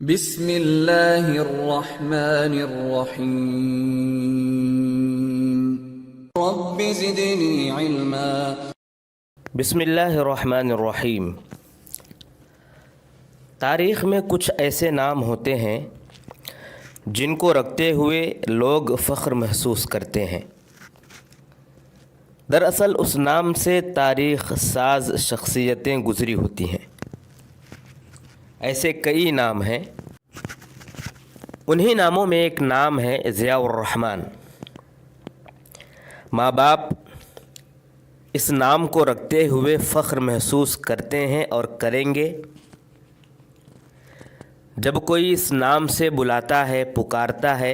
بسم اللہ الرحمن الرحیم رب زدنی علما۔ بسم اللہ الرحمن الرحیم۔ تاریخ میں کچھ ایسے نام ہوتے ہیں جن کو رکھتے ہوئے لوگ فخر محسوس کرتے ہیں۔ دراصل اس نام سے تاریخ ساز شخصیتیں گزری ہوتی ہیں۔ ایسے کئی نام ہیں، انہی ناموں میں ایک نام ہے ضیاء الرحمن۔ ماں باپ اس نام کو رکھتے ہوئے فخر محسوس کرتے ہیں اور کریں گے۔ جب کوئی اس نام سے بلاتا ہے، پکارتا ہے،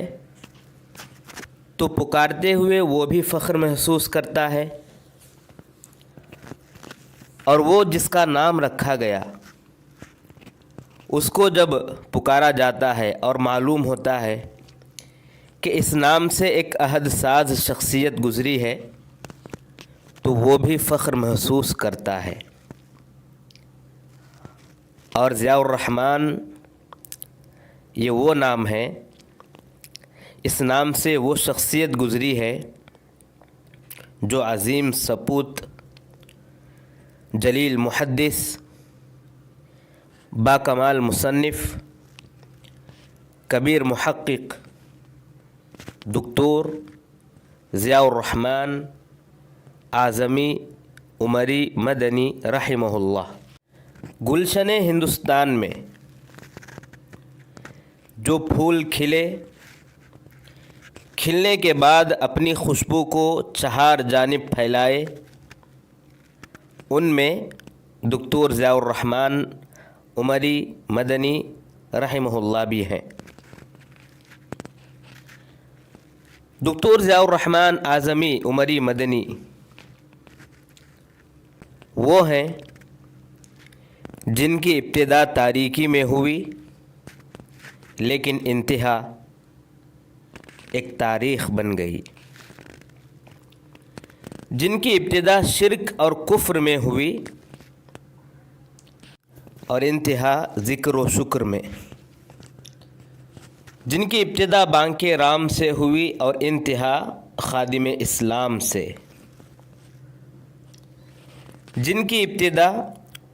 تو پکارتے ہوئے وہ بھی فخر محسوس کرتا ہے، اور وہ جس کا نام رکھا گیا اس کو جب پکارا جاتا ہے اور معلوم ہوتا ہے کہ اس نام سے ایک عہد ساز شخصیت گزری ہے، تو وہ بھی فخر محسوس کرتا ہے۔ اور ضیاء الرحمن یہ وہ نام ہے، اس نام سے وہ شخصیت گزری ہے جو عظیم سپوت، جلیل محدث، با کمال مصنف، کبیر محقق دکتور ضیاء الرحمن اعظمی عمری مدنی رحمہ اللہ۔ گلشن ہندوستان میں جو پھول کھلنے کے بعد اپنی خوشبو کو چہار جانب پھیلائے، ان میں دکتور ضیاء الرحمن عمری مدنی رحمہ اللہ بھی ہیں۔ دکتور ضیاء الرحمن اعظمی عمری مدنی وہ ہیں جن کی ابتدا تاریکی میں ہوئی، لیکن انتہا ایک تاریخ بن گئی۔ جن کی ابتدا شرک اور کفر میں ہوئی اور انتہا ذکر و شکر میں۔ جن کی ابتدا بانک رام سے ہوئی اور انتہا خادم اسلام سے۔ جن کی ابتدا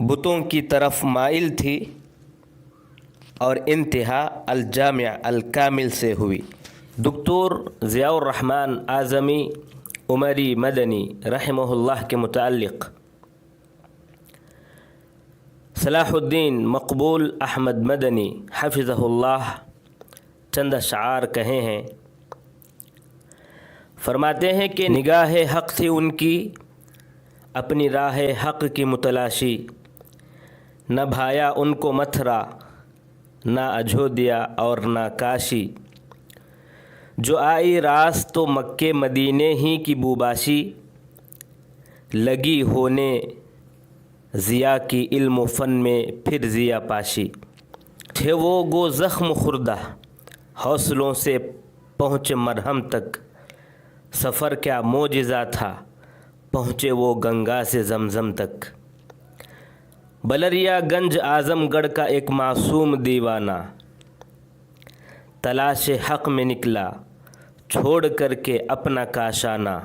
بتوں کی طرف مائل تھی اور انتہا الجامع الکامل سے ہوئی۔ دکتور ضیاء الرحمن اعظمی عمری مدنی رحمہ اللہ کے متعلق صلاح الدین مقبول احمد مدنی حفظہ اللہ چند اشعار کہے ہیں۔ فرماتے ہیں کہ نگاہ حق تھی ان کی، اپنی راہ حق کی متلاشی، نہ بھایا ان کو متھرا، نہ اجودھیا اور نہ کاشی، جو آئی راست تو مکے مدینے ہی کی بوباشی، لگی ہونے ضیاء کی علم و فن میں پھر ضیاء پاشی، تھے وہ گو زخم خوردہ حوصلوں سے پہنچے مرہم تک، سفر کیا معجزہ تھا پہنچے وہ گنگا سے زمزم تک، بلریا گنج اعظم گڑھ کا ایک معصوم دیوانہ، تلاش حق میں نکلا چھوڑ کر کے اپنا کاشانہ،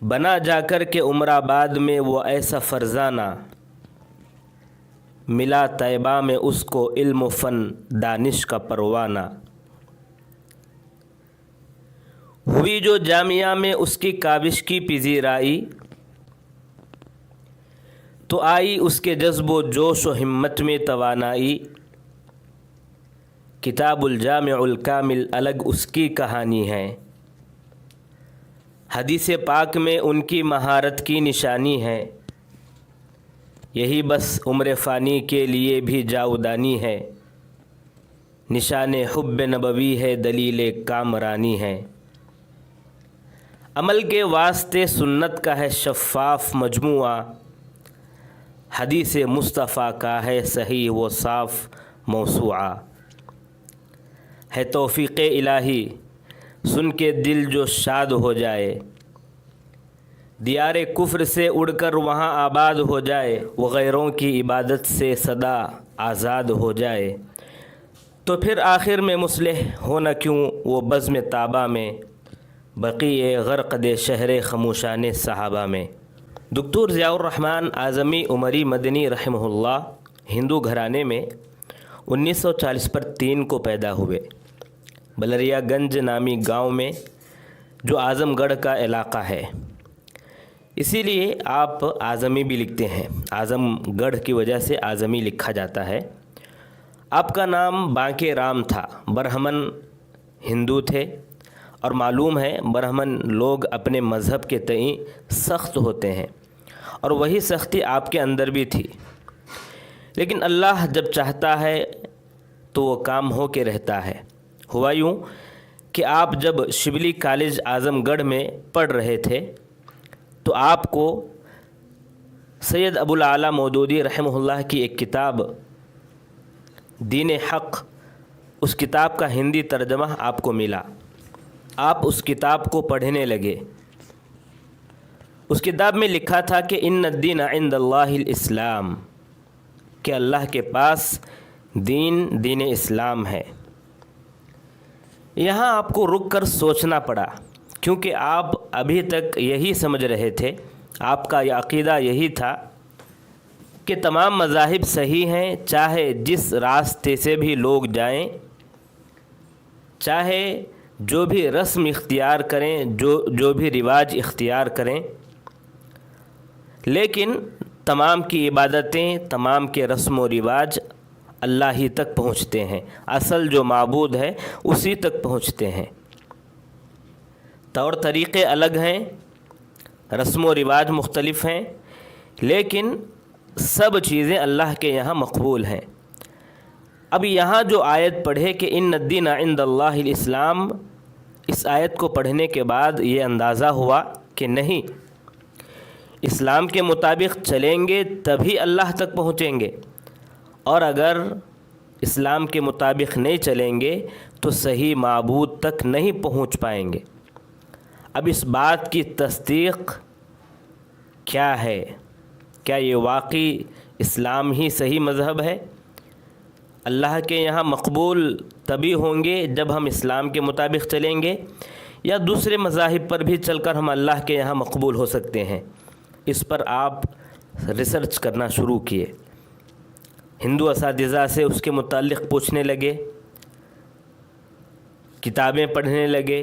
بنا جا کر کے عمر آباد میں وہ ایسا فرزانہ، ملا طیبہ میں اس کو علم و فن دانش کا پروانہ، ہوئی جو جامعہ میں اس کی کاوش کی پذیرائی، تو آئی اس کے جذب و جوش و ہمت میں توانائی، کتاب الجامع الکامل الگ اس کی کہانی ہے، حدیث پاک میں ان کی مہارت کی نشانی ہے، یہی بس عمر فانی کے لیے بھی جاودانی ہے، نشان حب نبوی ہے دلیل کامرانی ہے، عمل کے واسطے سنت کا ہے شفاف مجموعہ، حدیث مصطفیٰ کا ہے صحیح و صاف موسوعہ، ہے توفیق الہی سن کے دل جو شاد ہو جائے، دیار کفر سے اڑ کر وہاں آباد ہو جائے، وہ غیروں کی عبادت سے صدا آزاد ہو جائے تو پھر آخر میں مصلح ہو نہ کیوں وہ بزم طابہ میں بقیع غرق دے شہر خموشان صحابہ میں۔ دکتور ضیاء الرحمن اعظمی عمری مدنی رحمہ اللہ ہندو گھرانے میں 1940 پر 3 کو پیدا ہوئے، بلریا گنج نامی گاؤں میں جو اعظم گڑھ کا علاقہ ہے، اسی لیے آپ اعظمی بھی لکھتے ہیں، اعظم گڑھ کی وجہ سے اعظمی لکھا جاتا ہے۔ آپ کا نام بانکے رام تھا، برہمن ہندو تھے، اور معلوم ہے برہمن لوگ اپنے مذہب کے تئیں سخت ہوتے ہیں، اور وہی سختی آپ کے اندر بھی تھی، لیکن اللہ جب چاہتا ہے تو وہ کام ہو کے رہتا ہے۔ ہوا یوں کہ آپ جب شبلی کالج اعظم گڑھ میں پڑھ رہے تھے تو آپ کو سید ابو الاعلیٰ مودودی رحمہ اللہ کی ایک کتاب دین حق، اس کتاب کا ہندی ترجمہ آپ کو ملا۔ آپ اس کتاب کو پڑھنے لگے۔ اس کتاب میں لکھا تھا کہ ان الدین عند اللہ الاسلام، کہ اللہ کے پاس دین اسلام ہے۔ یہاں آپ کو رک کر سوچنا پڑا، کیونکہ آپ ابھی تک یہی سمجھ رہے تھے، آپ کا یہ عقیدہ یہی تھا کہ تمام مذاہب صحیح ہیں، چاہے جس راستے سے بھی لوگ جائیں، چاہے جو بھی رسم اختیار کریں، جو بھی رواج اختیار کریں، لیکن تمام کی عبادتیں، تمام کے رسم و رواج اللہ ہی تک پہنچتے ہیں، اصل جو معبود ہے اسی تک پہنچتے ہیں۔ طور طریقے الگ ہیں، رسم و رواج مختلف ہیں، لیکن سب چیزیں اللہ کے یہاں مقبول ہیں۔ اب یہاں جو آیت پڑھے کہ ان الدین عند اللہ الاسلام، اس آیت کو پڑھنے کے بعد یہ اندازہ ہوا کہ نہیں، اسلام کے مطابق چلیں گے تبھی اللہ تک پہنچیں گے، اور اگر اسلام کے مطابق نہیں چلیں گے تو صحیح معبود تک نہیں پہنچ پائیں گے۔ اب اس بات کی تصدیق کیا ہے؟ کیا یہ واقعی اسلام ہی صحیح مذہب ہے؟ اللہ کے یہاں مقبول تبھی ہوں گے جب ہم اسلام کے مطابق چلیں گے، یا دوسرے مذاہب پر بھی چل کر ہم اللہ کے یہاں مقبول ہو سکتے ہیں؟ اس پر آپ ریسرچ کرنا شروع کیے، ہندو اساتذہ سے اس کے متعلق پوچھنے لگے، کتابیں پڑھنے لگے،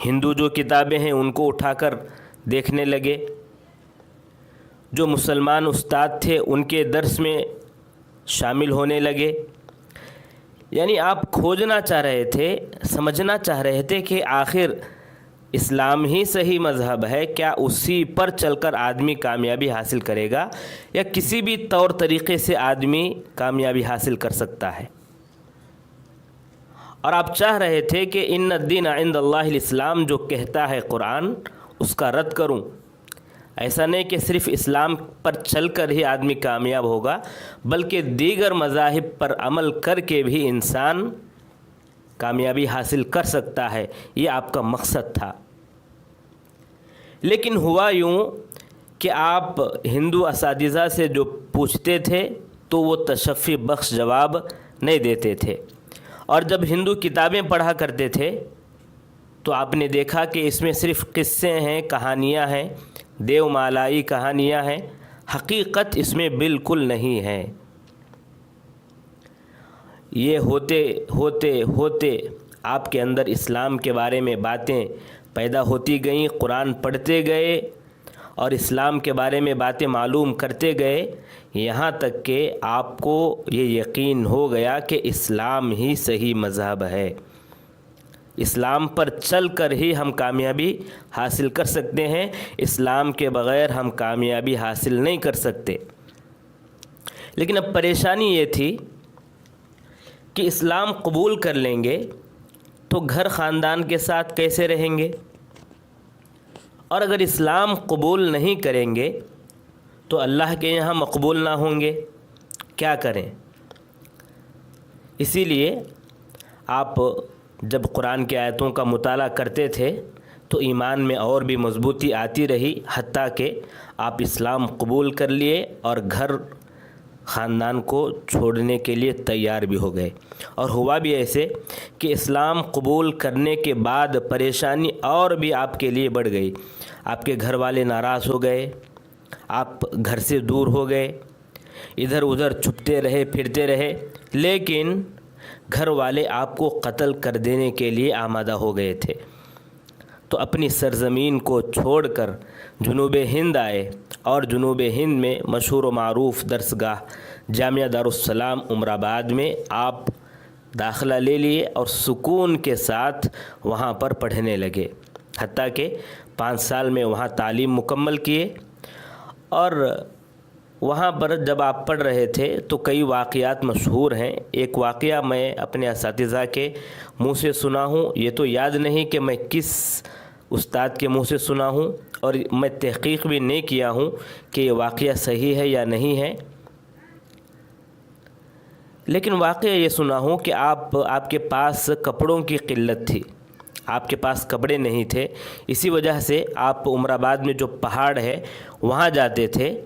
ہندو جو کتابیں ہیں ان کو اٹھا کر دیکھنے لگے، جو مسلمان استاد تھے ان کے درس میں شامل ہونے لگے۔ یعنی آپ کھوجنا چاہ رہے تھے، سمجھنا چاہ رہے تھے کہ آخر اسلام ہی صحیح مذہب ہے، کیا اسی پر چل کر آدمی کامیابی حاصل کرے گا، یا کسی بھی طور طریقے سے آدمی کامیابی حاصل کر سکتا ہے؟ اور آپ چاہ رہے تھے کہ ان الدین عند اللہ الاسلام جو کہتا ہے قرآن، اس کا رد کروں۔ ایسا نہیں کہ صرف اسلام پر چل کر ہی آدمی کامیاب ہوگا، بلکہ دیگر مذاہب پر عمل کر کے بھی انسان کامیابی حاصل کر سکتا ہے، یہ آپ کا مقصد تھا۔ لیکن ہوا یوں کہ آپ ہندو اساتذہ سے جو پوچھتے تھے تو وہ تشفی بخش جواب نہیں دیتے تھے، اور جب ہندو کتابیں پڑھا کرتے تھے تو آپ نے دیکھا کہ اس میں صرف قصے ہیں، کہانیاں ہیں، دیو مالائی کہانیاں ہیں، حقیقت اس میں بالکل نہیں ہے۔ یہ ہوتے ہوتے ہوتے آپ کے اندر اسلام کے بارے میں باتیں پیدا ہوتی گئیں، قرآن پڑھتے گئے اور اسلام کے بارے میں باتیں معلوم کرتے گئے، یہاں تک کہ آپ کو یہ یقین ہو گیا کہ اسلام ہی صحیح مذہب ہے، اسلام پر چل کر ہی ہم کامیابی حاصل کر سکتے ہیں، اسلام کے بغیر ہم کامیابی حاصل نہیں کر سکتے۔ لیکن اب پریشانی یہ تھی کہ اسلام قبول کر لیں گے تو گھر خاندان کے ساتھ کیسے رہیں گے، اور اگر اسلام قبول نہیں کریں گے تو اللہ کے یہاں مقبول نہ ہوں گے، کیا کریں؟ اسی لیے آپ جب قرآن کی آیتوں کا مطالعہ کرتے تھے تو ایمان میں اور بھی مضبوطی آتی رہی، حتیٰ کہ آپ اسلام قبول کر لیے اور گھر خاندان کو چھوڑنے کے لیے تیار بھی ہو گئے، اور ہوا بھی ایسے کہ اسلام قبول کرنے کے بعد پریشانی اور بھی آپ کے لیے بڑھ گئی۔ آپ کے گھر والے ناراض ہو گئے، آپ گھر سے دور ہو گئے، ادھر ادھر چھپتے رہے، پھرتے رہے، لیکن گھر والے آپ کو قتل کر دینے کے لیے آمادہ ہو گئے تھے۔ تو اپنی سرزمین کو چھوڑ کر جنوب ہند آئے، اور جنوب ہند میں مشہور و معروف درسگاہ جامعہ دارالسلام عمر آباد میں آپ داخلہ لے لیے اور سکون کے ساتھ وہاں پر پڑھنے لگے، حتیٰ کہ 5 سال میں وہاں تعلیم مکمل کیے۔ اور وہاں پر جب آپ پڑھ رہے تھے تو کئی واقعات مشہور ہیں۔ ایک واقعہ میں اپنے اساتذہ کے منہ سے سنا ہوں، یہ تو یاد نہیں کہ میں کس استاد کے منہ سے سنا ہوں، اور میں تحقیق بھی نہیں کیا ہوں کہ یہ واقعہ صحیح ہے یا نہیں ہے، لیکن واقعہ یہ سنا ہوں کہ آپ کے پاس کپڑوں کی قلت تھی، آپ کے پاس کپڑے نہیں تھے، اسی وجہ سے آپ عمر آباد میں جو پہاڑ ہے وہاں جاتے تھے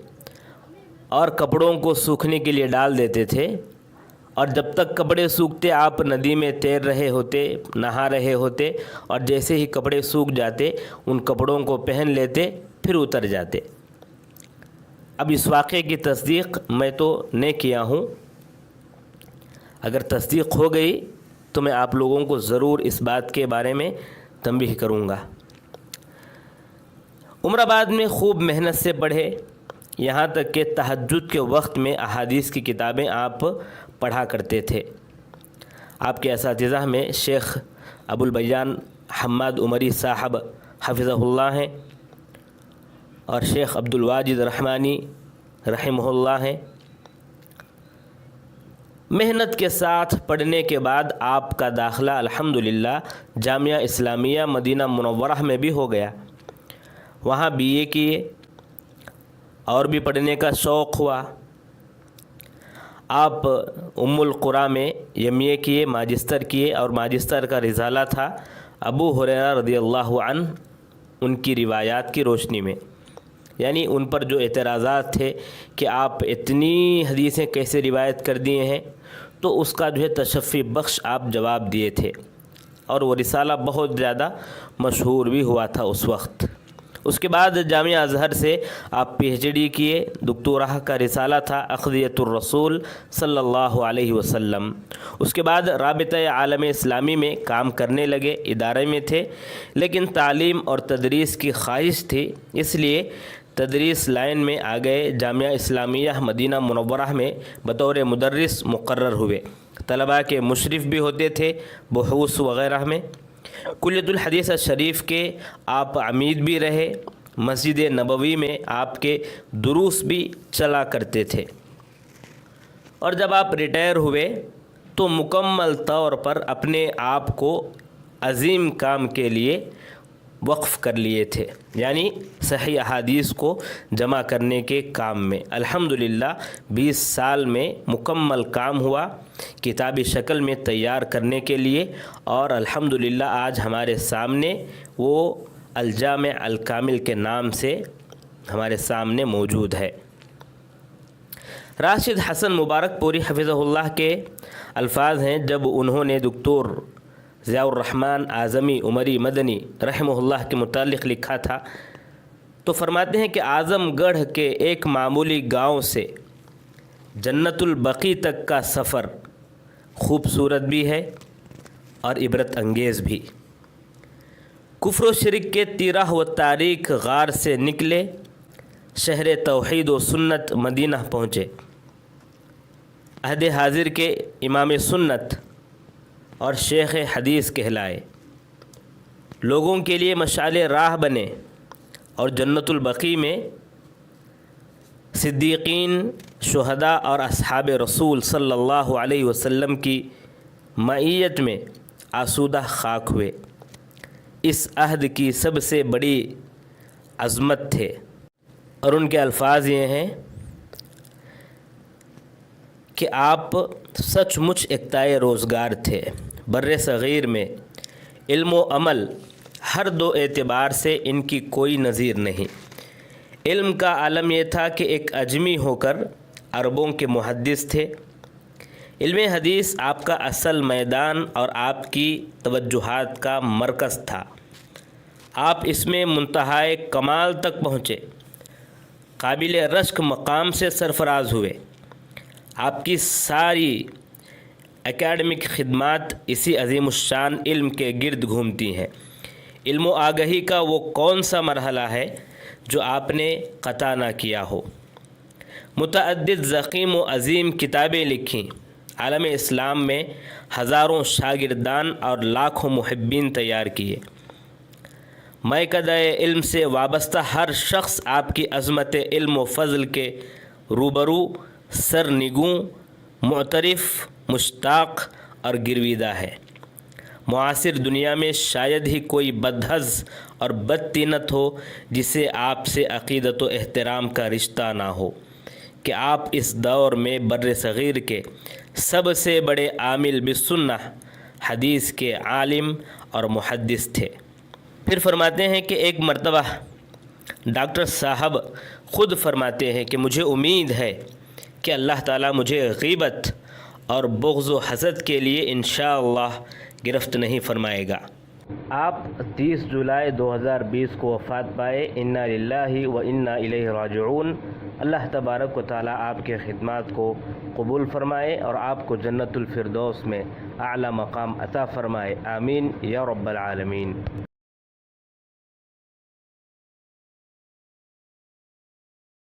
اور کپڑوں کو سوکھنے کے لیے ڈال دیتے تھے، اور جب تک کپڑے سوکھتے آپ ندی میں تیر رہے ہوتے، نہا رہے ہوتے، اور جیسے ہی کپڑے سوکھ جاتے ان کپڑوں کو پہن لیتے، پھر اتر جاتے۔ اب اس واقعے کی تصدیق میں تو نہیں کیا ہوں، اگر تصدیق ہو گئی تو میں آپ لوگوں کو ضرور اس بات کے بارے میں تنبیہ کروں گا۔ عمر آباد میں خوب محنت سے پڑھے، یہاں تک کہ تہجد کے وقت میں احادیث کی کتابیں آپ پڑھا کرتے تھے۔ آپ کے اساتذہ میں شیخ ابو البیان حماد عمری صاحب حفظہ اللہ ہیں، اور شیخ عبد الواجد رحمانی رحمہ اللہ ہیں۔ محنت کے ساتھ پڑھنے کے بعد آپ کا داخلہ الحمدللہ جامعہ اسلامیہ مدینہ منورہ میں بھی ہو گیا، وہاں BA کیے، اور بھی پڑھنے کا شوق ہوا۔ آپ ام القریٰ میں MA کیے، ماجسٹر کیے، اور ماجسٹر کا رسالہ تھا ابو ہریرہ رضی اللہ عنہ ان کی روایات کی روشنی میں، یعنی ان پر جو اعتراضات تھے کہ آپ اتنی حدیثیں کیسے روایت کر دیے ہیں، تو اس کا جو ہے تشفی بخش آپ جواب دیے تھے، اور وہ رسالہ بہت زیادہ مشہور بھی ہوا تھا اس وقت۔ اس کے بعد جامعہ ازہر سے آپ PhD کیے، دکتورہ کا رسالہ تھا اقضیۃ الرسول صلی اللہ علیہ وسلم۔ اس کے بعد رابطہ عالم اسلامی میں کام کرنے لگے، ادارے میں تھے، لیکن تعلیم اور تدریس کی خواہش تھی، اس لیے تدریس لائن میں آ گئے۔ جامعہ اسلامیہ مدینہ منورہ میں بطور مدرس مقرر ہوئے، طلباء کے مشرف بھی ہوتے تھے بحوث وغیرہ میں۔ کلیۃ الحدیث شریف کے آپ عمید بھی رہے، مسجد نبوی میں آپ کے دروس بھی چلا کرتے تھے، اور جب آپ ریٹائر ہوئے تو مکمل طور پر اپنے آپ کو عظیم کام کے لیے وقف کر لیے تھے، یعنی صحیح احادیث کو جمع کرنے کے کام میں۔ الحمدللہ 20 سال میں مکمل کام ہوا کتابی شکل میں تیار کرنے کے لیے، اور الحمدللہ آج ہمارے سامنے وہ الجامع الکامل کے نام سے ہمارے سامنے موجود ہے۔ راشد حسن مبارک پوری حفظہ اللہ کے الفاظ ہیں جب انہوں نے دکتور ضیاء الرحمن اعظمی عمری مدنی رحمہ اللہ کے متعلق لکھا تھا، تو فرماتے ہیں کہ اعظم گڑھ کے ایک معمولی گاؤں سے جنت البقیع تک کا سفر خوبصورت بھی ہے اور عبرت انگیز بھی۔ کفر و شرک کے تیرہ و تاریک غار سے نکلے، شہر توحید و سنت مدینہ پہنچے، عہد حاضر کے امام سنت اور شیخ حدیث کہلائے، لوگوں کے لیے مشعل راہ بنے، اور جنت البقیع میں صدیقین، شہداء اور اصحاب رسول صلی اللہ علیہ وسلم کی معیت میں آسودہ خاک ہوئے۔ اس عہد کی سب سے بڑی عظمت تھے، اور ان کے الفاظ یہ ہیں کہ آپ سچ مچ اقتائے روزگار تھے۔ بر صغیر میں علم و عمل ہر دو اعتبار سے ان کی کوئی نظیر نہیں۔ علم کا عالم یہ تھا کہ ایک اجمی ہو کر عربوں کے محدث تھے۔ علم حدیث آپ کا اصل میدان اور آپ کی توجہات کا مرکز تھا۔ آپ اس میں منتہائے کمال تک پہنچے، قابل رشک مقام سے سرفراز ہوئے۔ آپ کی ساری اکیڈمک خدمات اسی عظیم الشان علم کے گرد گھومتی ہیں۔ علم و آگہی کا وہ کون سا مرحلہ ہے جو آپ نے قطع نہ کیا ہو؟ متعدد ضخیم و عظیم کتابیں لکھیں، عالم اسلام میں ہزاروں شاگردان اور لاکھوں محبین تیار کیے۔ میکدہ علم سے وابستہ ہر شخص آپ کی عظمت علم و فضل کے روبرو سرنگوں، معترف، مشتاق اور گرویدہ ہے۔ معاصر دنیا میں شاید ہی کوئی بدحظ اور بدطینت ہو جسے آپ سے عقیدت و احترام کا رشتہ نہ ہو کہ آپ اس دور میں بر صغیر کے سب سے بڑے عامل بالسنہ حدیث کے عالم اور محدث تھے۔ پھر فرماتے ہیں کہ ایک مرتبہ ڈاکٹر صاحب خود فرماتے ہیں کہ مجھے امید ہے کہ اللہ تعالیٰ مجھے غیبت اور بغض و حسد کے لیے انشاءاللہ گرفت نہیں فرمائے گا۔ آپ 30 جولائی 2020 کو وفات پائے۔ انا للہ و انا الیہ راجعون۔ اللہ تبارک و تعالیٰ آپ کے خدمات کو قبول فرمائے اور آپ کو جنت الفردوس میں اعلیٰ مقام عطا فرمائے، آمین یا رب العالمین۔